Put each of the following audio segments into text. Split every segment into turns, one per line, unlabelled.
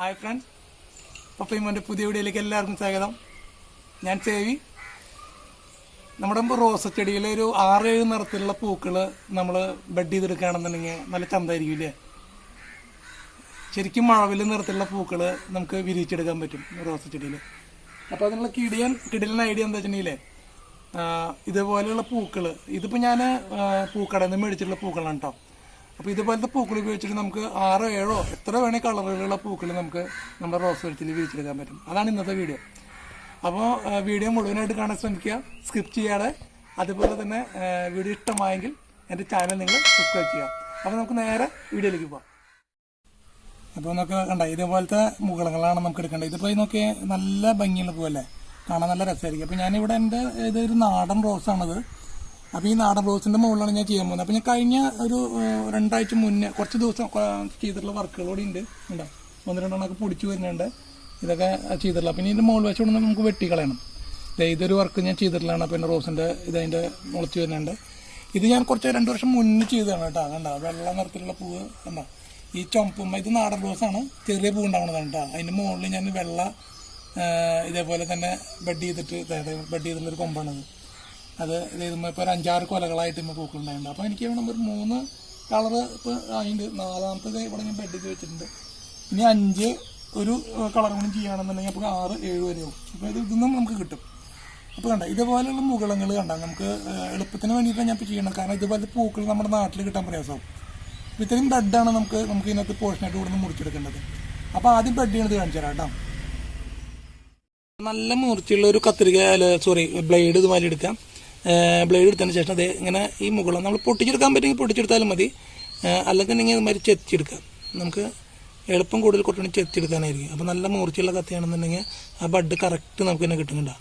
Hi friends, പപ്പയുമോൻ്റെ പുതിയ വീഡിയോയിലേക്ക് എല്ലാവർക്കും സ്വാഗതം. ഞാൻ സേവി. നമ്മുടെ റോസ് ചെടിയിലെ ഒരു 6-7 നിറത്തിലുള്ള പൂക്കൾ നമ്മൾ ബഡ് ചെയ്തെടുക്കുകയാണെന്നുണ്ടെങ്കിൽ നല്ല ചന്തമായിരിക്കില്ലേ. ശരിക്കും മഴവിൽ നിറത്തിലുള്ള പൂക്കൾ നമുക്ക് വിരിച്ചെടുക്കാൻ പറ്റും റോസ് ചെടിയിൽ. അപ്പോൾ അതിനുള്ള കിടിലൻ ഐഡിയ എന്താ വെച്ചിട്ടുണ്ടെങ്കിൽ, ഇതുപോലെയുള്ള പൂക്കൾ, ഇതിപ്പോൾ ഞാൻ പൂക്കടയിൽ നിന്ന് മേടിച്ചിട്ടുള്ള പൂക്കളാണ് കേട്ടോ. അപ്പോൾ ഇതുപോലത്തെ പൂക്കൾ ഉപയോഗിച്ചിട്ട് നമുക്ക് 6-7 എത്ര വേണേൽ കളറുകളുള്ള പൂക്കൾ നമുക്ക് നമ്മുടെ റോസ് വെച്ചിൽ വിരിച്ചെടുക്കാൻ പറ്റും. അതാണ് ഇന്നത്തെ വീഡിയോ. അപ്പോൾ വീഡിയോ മുഴുവനായിട്ട് കാണാൻ ശ്രമിക്കുക, സ്കിപ്പ് ചെയ്യാതെ. അതുപോലെ തന്നെ വീഡിയോ ഇഷ്ടമായെങ്കിൽ എൻ്റെ ചാനൽ നിങ്ങൾ സബ്സ്ക്രൈബ് ചെയ്യുക. അപ്പോൾ നമുക്ക് നേരെ വീഡിയോയിലേക്ക് പോകാം. അപ്പോൾ നമുക്ക് കണ്ട ഇതുപോലത്തെ മുകളങ്ങളാണ് നമുക്ക് എടുക്കേണ്ടത്. ഇതിപ്പോൾ നോക്കി നല്ല ഭംഗിയുള്ള പൂവല്ലേ, കാണാൻ നല്ല രസമായിരിക്കും. അപ്പോൾ ഞാനിവിടെ എൻ്റെ ഇതൊരു നാടൻ റോസാണത്. അപ്പോൾ ഈ നാടൻ റോസിൻ്റെ മുകളിലാണ് ഞാൻ ചെയ്യാൻ പോകുന്നത്. അപ്പോൾ ഞാൻ കഴിഞ്ഞ ഒരു 2 ആഴ്ച മുന്നേ കുറച്ച് ദിവസം ചെയ്തിട്ടുള്ള വർക്കുകളോടെ ഉണ്ട്. ഉണ്ടോ, 1-2 പൊടിച്ചു വരുന്നുണ്ട്. ഇതൊക്കെ ചെയ്തിട്ടുള്ള. പിന്നെ ഇതിൻ്റെ മുകൾ വശം കൊണ്ട് നമുക്ക് വെട്ടിക്കളയണം. ഇതൊരു വർക്ക് ഞാൻ ചെയ്തിട്ടുള്ളതാണ്. അപ്പോൾ എൻ്റെ റോസിൻ്റെ ഇതിൻ്റെ മുളച്ച് വരുന്നുണ്ട്. ഇത് ഞാൻ കുറച്ച് 2 വർഷം മുന്നേ ചെയ്തതാണ് കേട്ടോ. കണ്ടോ, വെള്ള നിറത്തിലുള്ള പൂവ് കണ്ടോ. ഈ ചുമപ്പും ഇത് നാടൻ റോസാണ്, ചെറിയ പൂ ഉണ്ടാവുന്നതാണ് കേട്ടോ. അതിൻ്റെ മുകളിൽ ഞാൻ വെള്ള ഇതേപോലെ തന്നെ ബഡ് ചെയ്തിട്ടുള്ളൊരു കൊമ്പാണത്. അത് ഇതുമ്പോൾ ഇപ്പോൾ ഒരു 5-6 കൊലകളായിട്ട് ഇപ്പോൾ പൂക്കളുണ്ടായിട്ടുണ്ട്. അപ്പോൾ എനിക്ക് വേണം ഒരു 3 കളറ് ഇപ്പോൾ അതിൻ്റെ 4ാമത്തെ ഇവിടെ ഞാൻ ബഡ് ചെയ്ത് വെച്ചിട്ടുണ്ട്. ഇനി 5 ഒരു കളർ കൂടി ചെയ്യുകയാണെന്നുണ്ടെങ്കിൽ അപ്പോൾ 6-7 വരെയാവും. അപ്പോൾ ഇതൊന്നും നമുക്ക് കിട്ടും. അപ്പോൾ കണ്ട ഇതുപോലെയുള്ള മുകളങ്ങൾ കണ്ട നമുക്ക് എളുപ്പത്തിന് വേണ്ടിയിട്ടാണ് ഞാൻ ഇപ്പോൾ ചെയ്യണം. കാരണം ഇതുപോലത്തെ പൂക്കൾ നമ്മുടെ നാട്ടിൽ കിട്ടാൻ പ്രയാസമാവും. അപ്പോൾ ഇത്രയും ബഡാണ് നമുക്ക് ഇതിനകത്ത് പോർഷനായിട്ട് ഇവിടെ നിന്ന് മുറിച്ചെടുക്കേണ്ടത്. അപ്പോൾ ആദ്യം ബഡ് ചെയ്യണത് കാണിച്ചു തരാം കേട്ടോ. നല്ല മുറിച്ചുള്ള ഒരു ബ്ലേഡ് ഇതുമാതിരി എടുക്കാം. ബ്ലേഡ് എടുത്തതിന് ശേഷം അതേ ഇങ്ങനെ ഈ മുകളം നമ്മൾ പൊട്ടിച്ചെടുക്കാൻ പറ്റുമെങ്കിൽ പൊട്ടിച്ചെടുത്താലും മതി. അല്ലെങ്കിൽ ഇതുമാതിരി ചെത്തിയെടുക്കാം. നമുക്ക് എളുപ്പം കൂടുതൽ കുറച്ചുകൂടി ചെത്തിയെടുക്കാനായിരിക്കും. അപ്പോൾ നല്ല മൂർച്ചയുള്ള കത്തിയാണെന്നുണ്ടെങ്കിൽ ആ ബഡ് കറക്റ്റ് നമുക്ക് തന്നെ കിട്ടുന്നുണ്ടോ.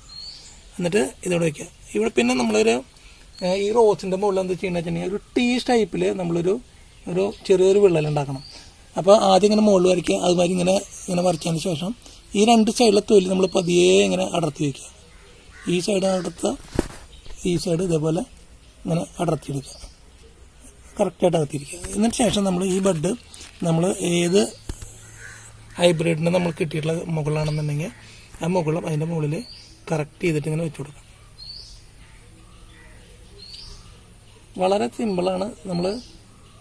എന്നിട്ട് ഇതോടെ വയ്ക്കുക. ഇവിടെ പിന്നെ നമ്മളൊരു ഈ റോസിൻ്റെ മുകളിൽ എന്താ ചെയ്യണമെന്ന് വെച്ചിട്ടുണ്ടെങ്കിൽ ഒരു ടീ ടൈപ്പിൽ നമ്മളൊരു ചെറിയൊരു വിള്ളലുണ്ടാക്കണം. അപ്പോൾ ആദ്യം ഇങ്ങനെ മുകളിൽ വരയ്ക്കുക. അതുമാതിരി ഇങ്ങനെ വരച്ചതിന് ശേഷം ഈ 2 സൈഡിലെ തൊലി നമ്മൾ പതിയെ ഇങ്ങനെ അടർത്തി വയ്ക്കുക. ഈ സൈഡ് അടർത്തുക, ഈ സൈഡ് ഇതേപോലെ ഇങ്ങനെ അടർത്തിയെടുക്കുക, കറക്റ്റായിട്ട് അകത്തിരിക്കുക. എന്നിട്ട് ശേഷം നമ്മൾ ഈ ബഡ് നമ്മൾ ഏത് ഹൈബ്രിഡിന് നമ്മൾ കിട്ടിയിട്ടുള്ള മുകളാണെന്നുണ്ടെങ്കിൽ ആ മുകളും അതിൻ്റെ മുകളിൽ കറക്റ്റ് ചെയ്തിട്ട് ഇങ്ങനെ വെച്ച് കൊടുക്കാം. വളരെ സിമ്പിളാണ്. നമ്മൾ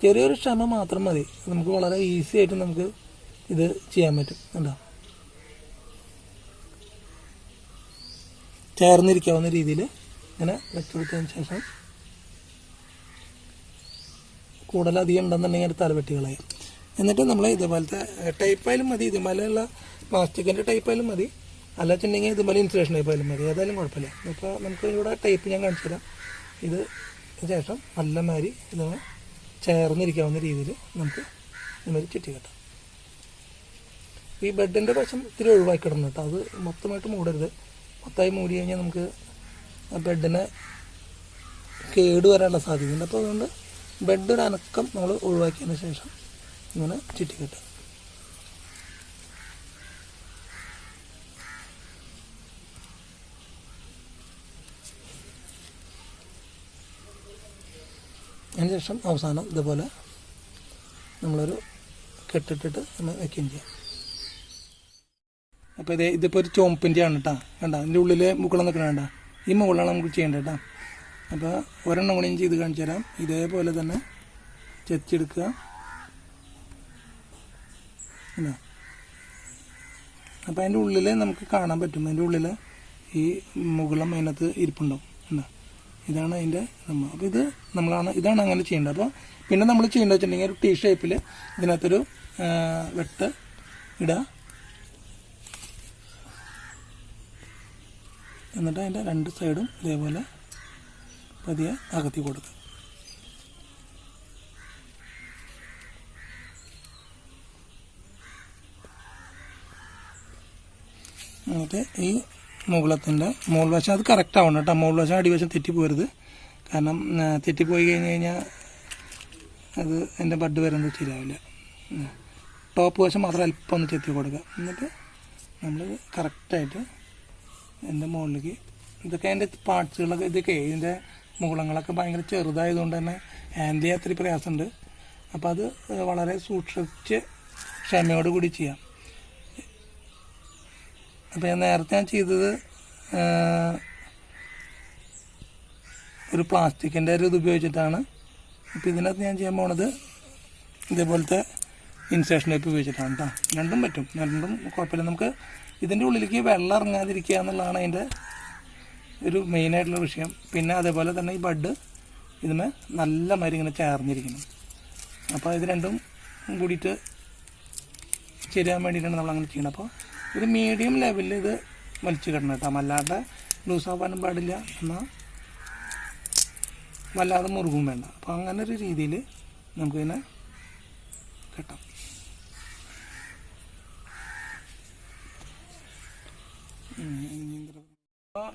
ചെറിയൊരു ക്ഷമ മാത്രം മതി. നമുക്ക് വളരെ ഈസി ആയിട്ട് നമുക്ക് ഇത് ചെയ്യാൻ പറ്റും. കണ്ടോ, ചേർന്നിരിക്കാവുന്ന രീതിയിൽ ഇങ്ങനെ വെച്ച് കൊടുത്തതിന് ശേഷം കൂടുതലധികം ഉണ്ടെന്നുണ്ടെങ്കിൽ അത് തലവെട്ടി കളയാം. എന്നിട്ട് നമ്മൾ ഇതുപോലത്തെ ടൈപ്പായാലും മതി, ഇതുപോലെയുള്ള പ്ലാസ്റ്റിക്കിൻ്റെ ടൈപ്പായാലും മതി, അല്ലാച്ചുണ്ടെങ്കിൽ ഇതുപോലെ ഇൻസുലേഷൻ ടൈപ്പായാലും മതി, ഏതായാലും കുഴപ്പമില്ല. ഇപ്പോൾ നമുക്ക് ഇവിടെ ടൈപ്പ് ഞാൻ കാണിച്ചു തരാം. ഇത് ശേഷം നല്ല മാതിരി ഇതുപോലെ ചേർന്നിരിക്കാവുന്ന രീതിയിൽ നമുക്ക് ഇതുമാതിരി ചുറ്റി കെട്ടാം. ഈ ബെഡിൻ്റെ വശം ഇത്തിരി ഒഴിവാക്കിയിടണം കേട്ടോ. അത് മൊത്തമായിട്ട് മൂടരുത്. മൊത്തമായി മൂടി കഴിഞ്ഞാൽ നമുക്ക് ആ ബെഡിനെ കേട് വരാനുള്ള സാധ്യതയുണ്ട്. അപ്പോൾ അതുകൊണ്ട് ബെഡ് ഒരു അനക്കം നമ്മൾ ഒഴിവാക്കിയതിന് ശേഷം ഇങ്ങനെ ചുറ്റിക്കെട്ടുക. അതിന് ശേഷം അവസാനം ഇതുപോലെ നമ്മളൊരു കെട്ടിട്ടിട്ട് ഒന്ന് വയ്ക്കുകയും ചെയ്യാം. അപ്പോൾ ഇതിപ്പോൾ ഒരു ചുവപ്പിൻ്റെ ആണ് കേട്ടോ. കണ്ട അതിൻ്റെ ഉള്ളിൽ മുകളം നിൽക്കണം. വേണ്ട ഈ മുകളാണ് നമുക്ക് ചെയ്യേണ്ടത് കേട്ടോ. അപ്പോൾ ഒരെണ്ണം കൂടി ചെയ്ത് കാണിച്ചു തരാം. ഇതേപോലെ തന്നെ ചെത്തിയെടുക്കുക. അല്ല, അപ്പോൾ അതിൻ്റെ ഉള്ളിൽ നമുക്ക് കാണാൻ പറ്റും. അതിൻ്റെ ഉള്ളിൽ ഈ മുകളം അതിനകത്ത് ഇരിപ്പുണ്ടാവും. എന്താ, ഇതാണ് അതിൻ്റെ നമ്മൾ. അപ്പോൾ ഇതാണ് അങ്ങനെ ചെയ്യേണ്ടത്. അപ്പോൾ പിന്നെ നമ്മൾ ചെയ്യേണ്ടത് വെച്ചിട്ടുണ്ടെങ്കിൽ ഒരു ടീ ഷേപ്പിൽ ഇതിനകത്തൊരു വെട്ട് ഇടുക. എന്നിട്ട് അതിൻ്റെ 2 സൈഡും ഇതേപോലെ പതിയെ അകത്തി കൊടുക്കുക. എന്നിട്ട് ഈ മുകളത്തിൻ്റെ മുകൾ വശം അത് കറക്റ്റ് ആവണം കേട്ടോ. മുകൾ വശം അടിവശം തെറ്റിപ്പോരുത്. കാരണം തെറ്റിപ്പോയി കഴിഞ്ഞാൽ അത് എൻ്റെ ബഡ് വരുന്നത് ശരിയാവില്ല. ടോപ്പ് വശം മാത്രം അല്പം ഒന്ന് ചെത്തി കൊടുക്കുക. എന്നിട്ട് നമ്മൾ കറക്റ്റായിട്ട് എൻ്റെ മുകളിലേക്ക് ഇതൊക്കെ അതിൻ്റെ പാർട്സുകളൊക്കെ ഇതിൻ്റെ മുകളങ്ങളൊക്കെ ഭയങ്കര ചെറുതായതുകൊണ്ട് തന്നെ ഹാൻഡിൽ ചെയ്യാൻ അത്രയും പ്രയാസമുണ്ട്. അപ്പോൾ അത് വളരെ സൂക്ഷിച്ച് ക്ഷമയോട് കൂടി ചെയ്യാം. അപ്പോൾ നേരത്തെ ഞാൻ ചെയ്തത് ഒരു പ്ലാസ്റ്റിക്കിൻ്റെ ഒരു ഇത് ഉപയോഗിച്ചിട്ടാണ്. ഇപ്പോൾ ഇതിനകത്ത് ഞാൻ ചെയ്യാൻ പോണത് ഇതേപോലത്തെ ഇൻസേഷൻ ടൈപ്പ് ഉപയോഗിച്ചിട്ടാണ് കേട്ടോ. രണ്ടും പറ്റും, രണ്ടും കുഴപ്പമില്ല. നമുക്ക് ഇതിൻ്റെ ഉള്ളിലേക്ക് വെള്ളം ഇറങ്ങാതിരിക്കുക എന്നുള്ളതാണ് അതിൻ്റെ ഒരു മെയിനായിട്ടുള്ള വിഷയം. പിന്നെ അതേപോലെ തന്നെ ഈ ബഡ് ഇതിന് നല്ല മാതിരി ഇങ്ങനെ ചേർന്നിരിക്കണം. അപ്പോൾ ഇത് രണ്ടും കൂടിയിട്ട് ശരിയാൻ വേണ്ടിയിട്ടാണ് നമ്മളങ്ങനെ ചെയ്യണം. അപ്പോൾ ഒരു മീഡിയം ലെവലിൽ ഇത് വലിച്ചു കിടണം കേട്ടോ. വല്ലാതെ ലൂസാവാനും പാടില്ല, എന്നാൽ വല്ലാതെ മുറുകും വേണ്ട. അപ്പോൾ അങ്ങനെ ഒരു രീതിയിൽ നമുക്കിതിനെ കെട്ടാം.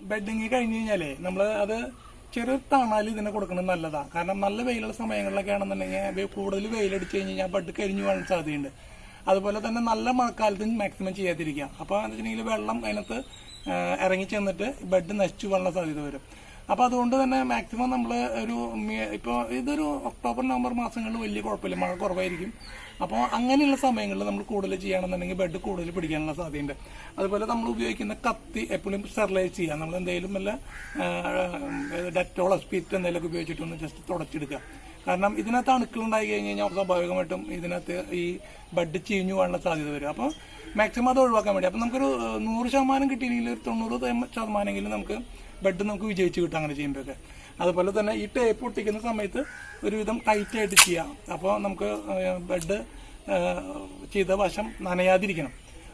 ബെഡിങ് കഴിഞ്ഞ് കഴിഞ്ഞാലേ നമ്മൾ അത് ചെറിയ തണൽ ഇതിനെ കൊടുക്കുന്നത് നല്ലതാണ്. കാരണം നല്ല വെയിലുള്ള സമയങ്ങളിലൊക്കെ ആണെന്നുണ്ടെങ്കിൽ കൂടുതൽ വെയിലടിച്ച് കഴിഞ്ഞ് കഴിഞ്ഞാൽ ബെഡ് കരിഞ്ഞു പോകാൻ സാധ്യതയുണ്ട്. അതുപോലെ തന്നെ നല്ല മഴക്കാലത്ത് മാക്സിമം ചെയ്യാതിരിക്കുക. അപ്പോൾ എന്ന് വെച്ചിട്ടുണ്ടെങ്കിൽ വെള്ളം അതിനകത്ത് ഇറങ്ങി ചെന്നിട്ട് ബെഡ് നശിച്ചു പോകാനുള്ള സാധ്യത വരും. അപ്പോൾ അതുകൊണ്ട് തന്നെ മാക്സിമം നമ്മൾ ഒരു ഇപ്പോൾ ഇതൊരു ഒക്ടോബർ നവംബർ മാസങ്ങളിൽ വലിയ കുഴപ്പമില്ല, മഴ കുറവായിരിക്കും. അപ്പോൾ അങ്ങനെയുള്ള സമയങ്ങളിൽ നമ്മൾ കൂടുതൽ ചെയ്യുകയാണെന്നുണ്ടെങ്കിൽ ബെഡ് കൂടുതൽ പിടിക്കാനുള്ള സാധ്യതയുണ്ട്. അതുപോലെ നമ്മൾ ഉപയോഗിക്കുന്ന കത്തി എപ്പോഴും സ്റ്റെറിലൈസ് ചെയ്യുക. നമ്മൾ എന്തെങ്കിലും വല്ല ഡെറ്റോളോ സ്പിരിറ്റ് എന്തെങ്കിലുമൊക്കെ ഉപയോഗിച്ചിട്ടൊന്ന് ജസ്റ്റ് തുടച്ചെടുക്കുക. കാരണം ഇതിനകത്ത് അണുക്കളുണ്ടായി കഴിഞ്ഞ് കഴിഞ്ഞാൽ സ്വാഭാവികമായിട്ടും ഇതിനകത്ത് ഈ ബെഡ് ചീഞ്ഞു പോകാനുള്ള സാധ്യത വരും. അപ്പോൾ മാക്സിമം അത് ഒഴിവാക്കാൻ വേണ്ടി അപ്പോൾ നമുക്കൊരു 100% കിട്ടിയില്ലെങ്കിൽ ഒരു 90% നമുക്ക് ബെഡ് നമുക്ക് വിജയിച്ച് കിട്ടും അങ്ങനെ ചെയ്യുമ്പോഴൊക്കെ. അതുപോലെ തന്നെ ഈ ടേപ്പ് ഒട്ടിക്കുന്ന സമയത്ത് ഒരുവിധം ടൈറ്റായിട്ട് ചെയ്യാം. അപ്പോൾ നമുക്ക് ബെഡ് ചെയ്ത വശം നനയാതിരിക്കണം.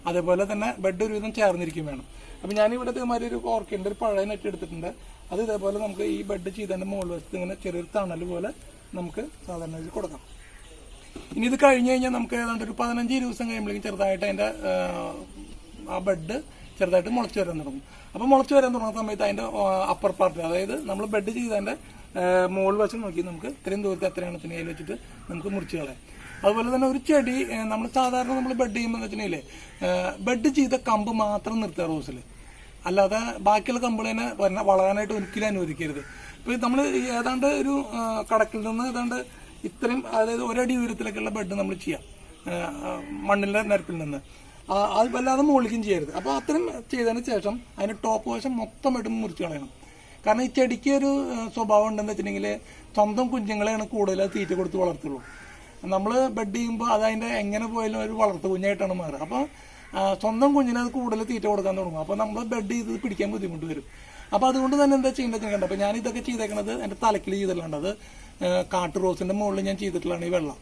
അതേപോലെ തന്നെ ബെഡ് ഒരുവിധം ചേർന്നിരിക്കും വേണം. അപ്പോൾ ഞാനിവിടെ ഇതേമാതിരി ഒരു ഓർക്കിൻ്റെ ഒരു പഴയ നെറ്റ് എടുത്തിട്ടുണ്ട്. അത് ഇതേപോലെ നമുക്ക് ഈ ബെഡ് ചെയ്തതിൻ്റെ മുകൾ വശത്ത് ഇങ്ങനെ ചെറിയൊരു തണൽ പോലെ നമുക്ക് സാധാരണ കൊടുക്കാം. ഇനി ഇത് കഴിഞ്ഞ് കഴിഞ്ഞാൽ നമുക്ക് ഏതാണ്ട് ഒരു 15-20 ദിവസം കഴിയുമ്പോഴേക്കും ചെറുതായിട്ട് അതിൻ്റെ ആ ബെഡ് ചെറുതായിട്ട് മുളച്ച് വരാൻ തുടങ്ങും. അപ്പോൾ മുളച്ച് വരാൻ തുടങ്ങുന്ന സമയത്ത് അതിൻ്റെ അപ്പർ പാർട്ട്, അതായത് നമ്മൾ ബെഡ് ചെയ്തതിൻ്റെ മുകൾ വശം നോക്കി നമുക്ക് ഇത്രയും ദൂരത്തെ എത്രയാണ് അതിൽ വെച്ചിട്ട് നമുക്ക് മുറിച്ച് കളയാം. അതുപോലെ തന്നെ ഒരു ചെടി നമ്മൾ സാധാരണ നമ്മൾ ബെഡ് ചെയ്യുമ്പോൾ വെച്ചിട്ടുണ്ടെങ്കിൽ ബെഡ് ചെയ്ത കമ്പ് മാത്രം നിർത്തുക റോസിൽ, അല്ലാതെ ബാക്കിയുള്ള കമ്പുകളെ വളരാനായിട്ട് ഒരിക്കലും അനുവദിക്കരുത്. ഇപ്പോൾ നമ്മൾ ഏതാണ്ട് ഒരു കടക്കിൽ നിന്ന് ഏതാണ്ട് ഇത്രയും, അതായത് ഒരടി ഉയരത്തിലേക്കുള്ള ബെഡ് നമ്മൾ ചെയ്യാം മണ്ണിൻ്റെ നിരപ്പിൽ നിന്ന്. അത് വല്ലാതെ മുകളിലേക്കും ചെയ്യരുത്. അപ്പോൾ അത്രയും ചെയ്തതിന് ശേഷം അതിന് ടോപ്പ് വശം മൊത്തമായിട്ട് മുറിച്ച് കളയണം. കാരണം ഈ ചെടിക്ക് ഒരു സ്വഭാവം ഉണ്ടെന്ന് വെച്ചിട്ടുണ്ടെങ്കിൽ സ്വന്തം കുഞ്ഞുങ്ങളെയാണ് കൂടുതൽ തീറ്റ കൊടുത്ത് വളർത്തുള്ളൂ. നമ്മൾ ബെഡ് ചെയ്യുമ്പോൾ അതതിൻ്റെ എങ്ങനെ പോയാലും ഒരു വളർത്തു കുഞ്ഞായിട്ടാണ് മാറുക. അപ്പോൾ സ്വന്തം കുഞ്ഞിനെ അത് കൂടുതൽ തീറ്റ കൊടുക്കാൻ തുടങ്ങും. അപ്പോൾ നമ്മൾ ബെഡ് ചെയ്ത് പിടിക്കാൻ ബുദ്ധിമുട്ട് വരും. അപ്പോൾ അതുകൊണ്ട് തന്നെ എന്താ ചെയ്യേണ്ടത് കണ്ടത്. അപ്പോൾ ഞാൻ ഇതൊക്കെ ചെയ്തേക്കണത് എൻ്റെ തലക്കിൽ ചെയ്തിട്ടുള്ളത്, അത് കാട്ടു റോസിൻ്റെ മുകളിൽ ഞാൻ ചെയ്തിട്ടുള്ളതാണ് ഈ വെള്ളം.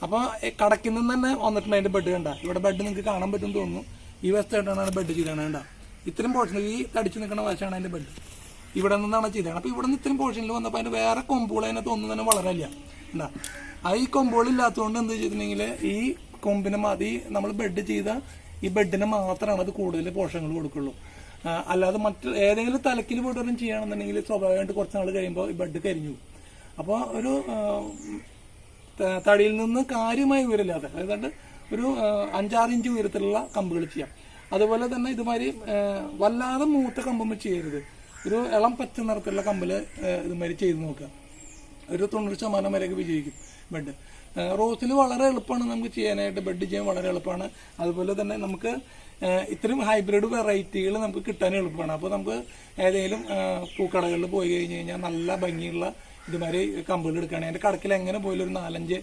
അപ്പോൾ കടക്കിൽ നിന്ന് തന്നെ വന്നിട്ടുണ്ട് അതിൻ്റെ ബെഡ് കണ്ട. ഇവിടെ ബെഡ് നിങ്ങൾക്ക് കാണാൻ പറ്റും തോന്നുന്നു. ഈ വശത്തായിട്ടാണ് ബെഡ് ചെയ്തത് കണ്ട. ഇത്രയും പോർഷൻ ഈ തടിച്ച് നിൽക്കുന്ന വശമാണ് അതിൻ്റെ ബെഡ്. ഇവിടെ നിന്നാണ് ചെയ്തത്. അപ്പോൾ ഇവിടെ നിന്ന് ഇത്രയും പോർഷനിൽ വന്നപ്പോൾ അതിൻ്റെ വേറെ കൊമ്പുകൾ അതിനകത്ത് ഒന്നും തന്നെ വളരില്ല ഉണ്ടാ. അത് ഈ കൊമ്പുകളില്ലാത്തതുകൊണ്ട് എന്ത് ചെയ്തിട്ടുണ്ടെങ്കിൽ ഈ കൊമ്പിനെ മതി നമ്മൾ ബെഡ് ചെയ്ത ഈ ബെഡിന് മാത്രമാണ് അത് കൂടുതൽ പോഷകങ്ങൾ കൊടുക്കുള്ളൂ. അല്ലാതെ മറ്റ് ഏതെങ്കിലും തലക്കിൽ പോയിട്ടൊന്നും ചെയ്യുകയാണെന്നുണ്ടെങ്കിൽ സ്വാഭാവികമായിട്ട് കുറച്ച് നാൾ കഴിയുമ്പോൾ ഈ ബെഡ് കരിഞ്ഞു. അപ്പോൾ ഒരു തടിയിൽ നിന്ന് കാര്യമായി ഉയരല്ലാതെ, അതായത് ഒരു 5-6 ഇഞ്ച് ഉയരത്തിലുള്ള കമ്പുകൾ ചെയ്യാം. അതുപോലെ തന്നെ ഇതുമാതിരി വല്ലാതെ മൂത്ത കമ്പുമ്പോൾ ചെയ്യരുത്. ഒരു ഇളം പച്ച നിറത്തിലുള്ള കമ്പിൽ ഇതുമാതിരി ചെയ്ത് നോക്കുക. ഒരു 90% വരെയൊക്കെ വിജയിക്കും ബെഡ്. റോസിൽ വളരെ എളുപ്പമാണ് നമുക്ക് ചെയ്യാനായിട്ട്, ബെഡ് ചെയ്യാൻ വളരെ എളുപ്പമാണ്. അതുപോലെ തന്നെ നമുക്ക് ഇത്രയും ഹൈബ്രിഡ് വെറൈറ്റികൾ നമുക്ക് കിട്ടാൻ എളുപ്പമാണ്. അപ്പോൾ നമുക്ക് ഏതെങ്കിലും പൂക്കടകളിൽ പോയി കഴിഞ്ഞ് കഴിഞ്ഞാൽ നല്ല ഭംഗിയുള്ള ഇതുമാതിരി കമ്പുകൾ എടുക്കുകയാണെങ്കിൽ അതിൻ്റെ കടക്കിൽ എങ്ങനെ പോയാലും ഒരു 4-5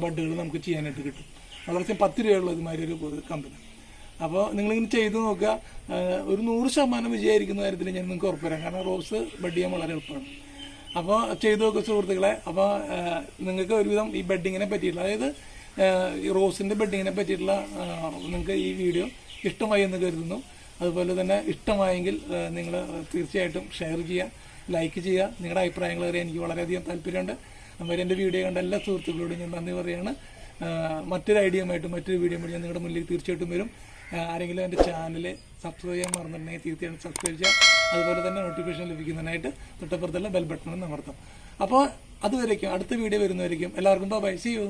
ബെഡുകൾ നമുക്ക് ചെയ്യാനായിട്ട് കിട്ടും. വളരെ 10 രൂപയുള്ള ഇതുമാതിരി ഒരു കമ്പനി. അപ്പോൾ നിങ്ങളിങ്ങനെ ചെയ്ത് നോക്കുക. ഒരു 100% വിജയമായിരിക്കുന്ന കാര്യത്തിൽ ഞാൻ നിങ്ങൾക്ക് ഉറപ്പ് തരാം. കാരണം റോസ് ബെഡ് ചെയ്യാൻ വളരെ എളുപ്പമാണ്. അപ്പോൾ ചെയ്തു നോക്കുക സുഹൃത്തുക്കളെ. അപ്പോൾ നിങ്ങൾക്ക് ഒരുവിധം ഈ ബെഡിങ്ങിനെ പറ്റിയിട്ടുള്ള, അതായത് ഈ റോസിൻ്റെ ബെഡിങ്ങിനെ പറ്റിയിട്ടുള്ള നിങ്ങൾക്ക് ഈ വീഡിയോ ഇഷ്ടമായി എന്ന് കരുതുന്നു. അതുപോലെ തന്നെ ഇഷ്ടമായെങ്കിൽ നിങ്ങൾ തീർച്ചയായിട്ടും ഷെയർ ചെയ്യുക, ലൈക്ക് ചെയ്യുക. നിങ്ങളുടെ അഭിപ്രായങ്ങൾ അറിയാൻ എനിക്ക് വളരെയധികം താല്പര്യമുണ്ട്. അതുപോലെ എൻ്റെ വീഡിയോ കണ്ട എല്ലാ സുഹൃത്തുക്കളോടും ഞാൻ നന്ദി പറയുകയാണ്. മറ്റൊരു ഐഡിയയുമായിട്ടും മറ്റൊരു വീഡിയോയുമായിട്ട് ഞാൻ നിങ്ങളുടെ മുന്നിൽ തീർച്ചയായിട്ടും വരും. ആരെങ്കിലും എൻ്റെ ചാനൽ സബ്സ്ക്രൈബ് ചെയ്യാൻ മറന്നിട്ടുണ്ടെങ്കിൽ തീർച്ചയായിട്ടും സബ്സ്ക്രൈബ് ചെയ്യുക. അതുപോലെ തന്നെ നോട്ടിഫിക്കേഷൻ ലഭിക്കുന്നതിനായിട്ട് തൊട്ടപ്പുറത്തുള്ള ബെൽ ബട്ടൺ അമർത്താം. അപ്പോൾ അതുവരേക്കും അടുത്ത വീഡിയോ വരുന്നവരേക്കും എല്ലാവർക്കും ബൈ, സീ യു.